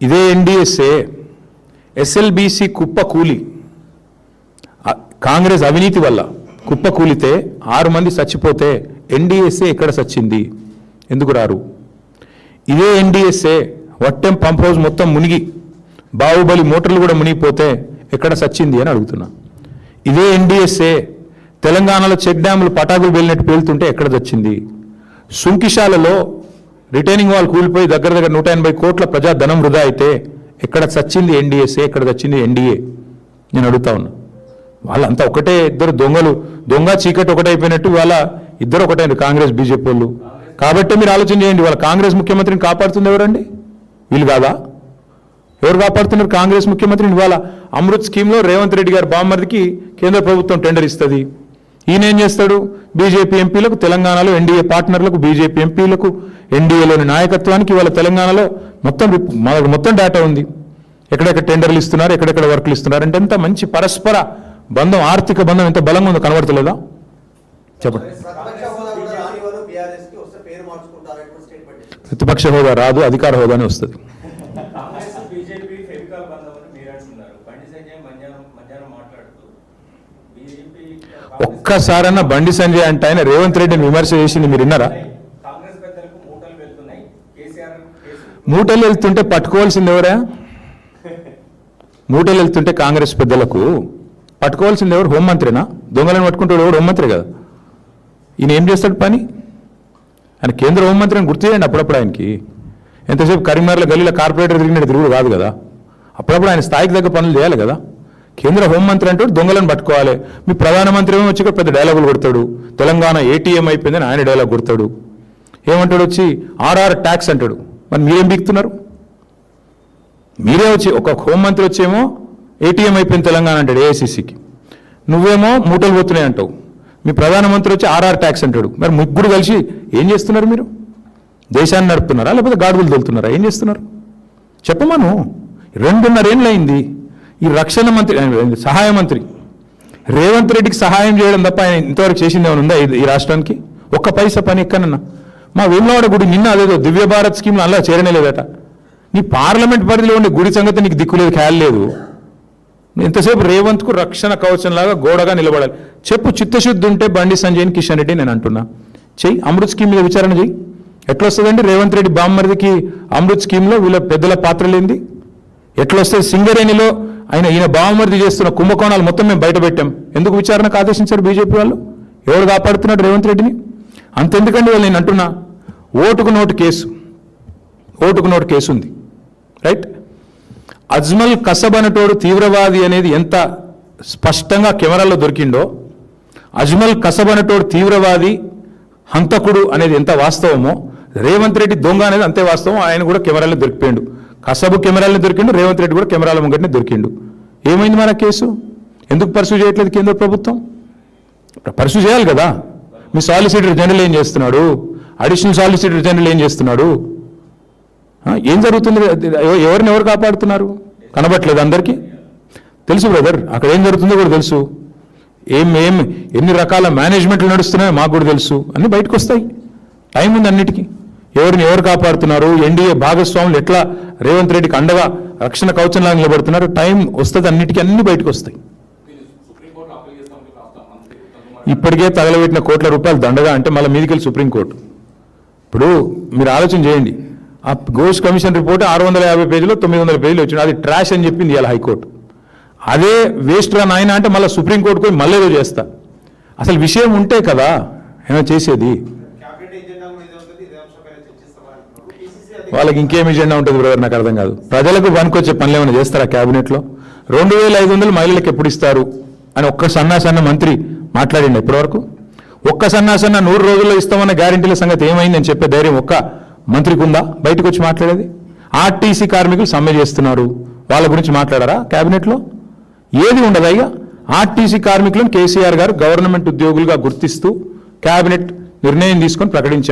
ఇదే NDSA SLBC కుప్ప కూలి కాంగ్రెస్ అవినీతి వల్ల కుప్ప కూలితే 6 మంది చచ్చిపోతే ఎన్డీఎస్ఏ ఎక్కడ చచ్చింది? ఎందుకు రారు? ఇదే ఎన్డీఎస్ఏ వట్టెం పంప్ హౌస్ మొత్తం మునిగి బాహుబలి మోటార్లు కూడా మునిగిపోతే ఎక్కడ చచ్చింది అని అడుగుతున్నా. ఇదే ఎన్డీఎస్ఏ తెలంగాణలో చెక్ డ్యాములు పటాకులు వెళ్ళినట్టు పేలుతుంటే ఎక్కడ చచ్చింది? సుంకిశాలలో రిటైనింగ్ వాల్ కూలిపోయి దగ్గర 180 కోట్ల ప్రజాధనం వృధా అయితే ఎక్కడ చచ్చింది ఎన్డీఎస్ఏ? ఎక్కడ చచ్చింది ఎన్డీఏ? నేను అడుగుతా ఉన్నా. వాళ్ళంతా ఒకటే, ఇద్దరు దొంగలు, దొంగ చీకటి ఒకటైపోయినట్టు వాళ్ళ ఇద్దరు ఒకటైంది కాంగ్రెస్ బీజేపీ వాళ్ళు. కాబట్టి మీరు ఆలోచన చేయండి, వాళ్ళ కాంగ్రెస్ ముఖ్యమంత్రిని కాపాడుతుంది ఎవరండి? వీళ్ళు కాదా? ఎవరు కాపాడుతున్నారు కాంగ్రెస్ ముఖ్యమంత్రిని? ఇవాళ అమృత్ స్కీమ్లో రేవంత్ రెడ్డి గారి బామ్మర్దికి కేంద్ర ప్రభుత్వం టెండర్ ఇస్తుంది. ఈయన ఏం చేస్తాడు? బీజేపీ ఎంపీలకు, తెలంగాణలో ఎన్డీఏ పార్ట్నర్లకు, బీజేపీ ఎంపీలకు, ఎన్డీఏలోని నాయకత్వానికి ఇవాళ తెలంగాణలో మొత్తం డేటా ఉంది. ఎక్కడెక్కడ టెండర్లు ఇస్తున్నారు, ఎక్కడెక్కడ వర్క్లు ఇస్తున్నారు అంటే ఎంత మంచి పరస్పర బంధం, ఆర్థిక బంధం ఎంత బలంగా ఉందో కనబడతలేదా? చెప్పండి. ప్రతిపక్ష హోదా రాదు, అధికార హోదానే వస్తుంది. ఒక్కసారన్నా బండి సంజయ్ అంటే ఆయన రేవంత్ రెడ్డిని విమర్శ చేసింది మీరు విన్నారా? మూటలు వెళ్తుంటే పట్టుకోవాల్సింది ఎవరా? మూటలు వెళ్తుంటే కాంగ్రెస్ పెద్దలకు పట్టుకోవాల్సింది ఎవరు? హోంమంత్రినా? దొంగలను పట్టుకుంటాడు ఎవరు? హోంమంత్రి కదా. ఈయన ఏం చేస్తాడు పని? ఆయన కేంద్ర హోంమంత్రిని గుర్తు చేయండి అప్పుడప్పుడు. ఆయనకి ఎంతసేపు కరీంనగర్లో గల్లీలో కార్పొరేటర్ తిరిగినట్టు తిరుగుడు కాదు కదా. అప్పుడప్పుడు ఆయన స్థాయికి దగ్గర పనులు చేయాలి కదా. కేంద్ర హోంమంత్రి అంటే దొంగలను పట్టుకోవాలి. మీ ప్రధానమంత్రి ఏమో వచ్చి పెద్ద డైలాగులు కొడతాడు. తెలంగాణ ఏటీఎం అయిపోయిందని ఆయన డైలాగ్ కొడతాడు. ఏమంటాడు వచ్చి ఆర్ఆర్ ట్యాక్స్ అంటాడు. మరి మీరేం బిగుతున్నారు? మీరే వచ్చి ఒక హోంమంత్రి వచ్చేమో ఏటీఎం అయిపోయింది తెలంగాణ అంటాడు ఏఐసిసికి. నువ్వేమో మూటలు పోతున్నాయి అంటావు. మీ ప్రధానమంత్రి వచ్చి ఆర్ఆర్ ట్యాక్స్ అంటాడు. మరి ముగ్గురు కలిసి ఏం చేస్తున్నారు మీరు? దేశాన్ని నడుపుతున్నారా లేకపోతే గాడుగులు తోలుతున్నారా? ఏం చేస్తున్నారు చెప్పమను. 2.5 ఏళ్ళు అయింది ఈ రక్షణ మంత్రి, సహాయ మంత్రి రేవంత్ రెడ్డికి సహాయం చేయడం తప్ప ఆయన ఇంతవరకు చేసింది ఏమైనా ఉందా ఈ రాష్ట్రానికి? ఒక్క పైసా పని ఎక్కనన్నా? మా వేములవాడ గుడి నిన్న అదేదో దివ్య భారత్ స్కీమ్లో అలా చేరనేలేదట. నీ పార్లమెంట్ పరిధిలో ఉండే గుడి సంగతి నీకు దిక్కులేదు, ఖయాలు లేదు. ఎంతసేపు రేవంత్కు రక్షణ కవచంలాగా గోడగా నిలబడాలి. చెప్పు, చిత్తశుద్ధి ఉంటే బండి సంజయ్ని, కిషన్ రెడ్డి నేను అంటున్నా చెయ్యి. అమృత్ స్కీమ్ మీద విచారణ చెయ్యి. ఎట్లా వస్తుందండి రేవంత్ రెడ్డి బామ్మర్దికి అమృత్ స్కీమ్లో వీళ్ళ పెద్దల పాత్ర లేనిది? ఎట్లా వస్తుంది? సింగరేణిలో ఈయన బామ్మర్ది చేస్తున్న కుంభకోణాలు మొత్తం మేము బయట పెట్టాం. ఎందుకు విచారణకు ఆదేశించారు బీజేపీ వాళ్ళు? ఎవరు కాపాడుతున్నాడు రేవంత్ రెడ్డిని? అంతెందుకండి వాళ్ళు, నేను అంటున్నా ఓటుకు నోటు కేసు ఉంది, రైట్? అజ్మల్ కసబ్ అనేటోడు తీవ్రవాది అనేది ఎంత స్పష్టంగా కెమెరాల్లో దొరికిండో, అజ్మల్ కసబ్ అనేటోడు తీవ్రవాది, హంతకుడు అనేది ఎంత వాస్తవమో, రేవంత్ రెడ్డి దొంగ అనేది అంతే వాస్తవం. ఆయన కూడా కెమెరాల్లో దొరికిపోయాడు. కసబు కెమెరాలను దొరికిండు, రేవంత్ రెడ్డి కూడా కెమెరాల ముంగటిని దొరికిండు. ఏమైంది మన కేసు? ఎందుకు పర్సూ చేయట్లేదు కేంద్ర ప్రభుత్వం? పర్సూ చేయాలి కదా. మీ సాలిసిటర్ జనరల్ ఏం చేస్తున్నాడు? అడిషనల్ సాలిసిటర్ జనరల్ ఏం చేస్తున్నాడు? ఏం జరుగుతుంది? ఎవరిని ఎవరు కాపాడుతున్నారు? కనబట్లేదు అందరికీ? తెలుసు బ్రదర్, అక్కడ ఏం జరుగుతుందో కూడా తెలుసు. ఎన్ని రకాల మేనేజ్మెంట్లు నడుస్తున్నాయో మాకు కూడా తెలుసు. అన్నీ బయటకు వస్తాయి. టైం ఉంది అన్నిటికీ. ఎవరిని ఎవరు కాపాడుతున్నారు? ఎన్డీఏ భాగస్వాములు ఎట్లా రేవంత్ రెడ్డికి అండగా రక్షణ కవచంలాగా నిలబడుతున్నారు? టైం వస్తుంది, అన్నిటికీ అన్ని బయటకు వస్తాయి. ఇప్పటికే తగలబెట్టిన కోట్ల రూపాయలు దండగా అంటే మళ్ళీ మీదికి వెళ్ళి సుప్రీంకోర్టు. ఇప్పుడు మీరు ఆలోచన చేయండి, ఆ ఘోష్ కమిషన్ రిపోర్ట్ 650 పేజీలో 900 పేజీలు వచ్చింది. అది ట్రాష్ అని చెప్పింది ఇవాళ హైకోర్టు. అదే వేస్ట్ రా నాయన అంటే మళ్ళీ సుప్రీంకోర్టుకు పోయి మళ్ళీ ఏదో చేస్తా. అసలు విషయం ఉంటే కదా ఏమైనా చేసేది. వాళ్ళకి ఇంకేం ఎజెండా ఉంటుంది బ్రదర్? నాకు అర్థం కాదు. ప్రజలకు పనికొచ్చే పనులు ఏమైనా చేస్తారా క్యాబినెట్లో? 2500 మహిళలకు ఎప్పుడు ఇస్తారు అని ఒక్క సన్నాసన్న మంత్రి మాట్లాడిండి ఎప్పటివరకు? ఒక్క సన్నాసన్న 100 రోజుల్లో ఇస్తామన్న గ్యారెంటీల సంగతి ఏమైందని చెప్పే ధైర్యం ఒక్క మంత్రికి ఉందా బయటకు వచ్చి మాట్లాడేది? ఆర్టీసీ కార్మికులు సమ్మె చేస్తున్నారు, వాళ్ళ గురించి మాట్లాడారా క్యాబినెట్లో? ఏది ఉండదు అయ్యా. ఆర్టీసీ కార్మికులను కేసీఆర్ గారు గవర్నమెంట్ ఉద్యోగులుగా గుర్తిస్తూ క్యాబినెట్ నిర్ణయం తీసుకొని ప్రకటించారు.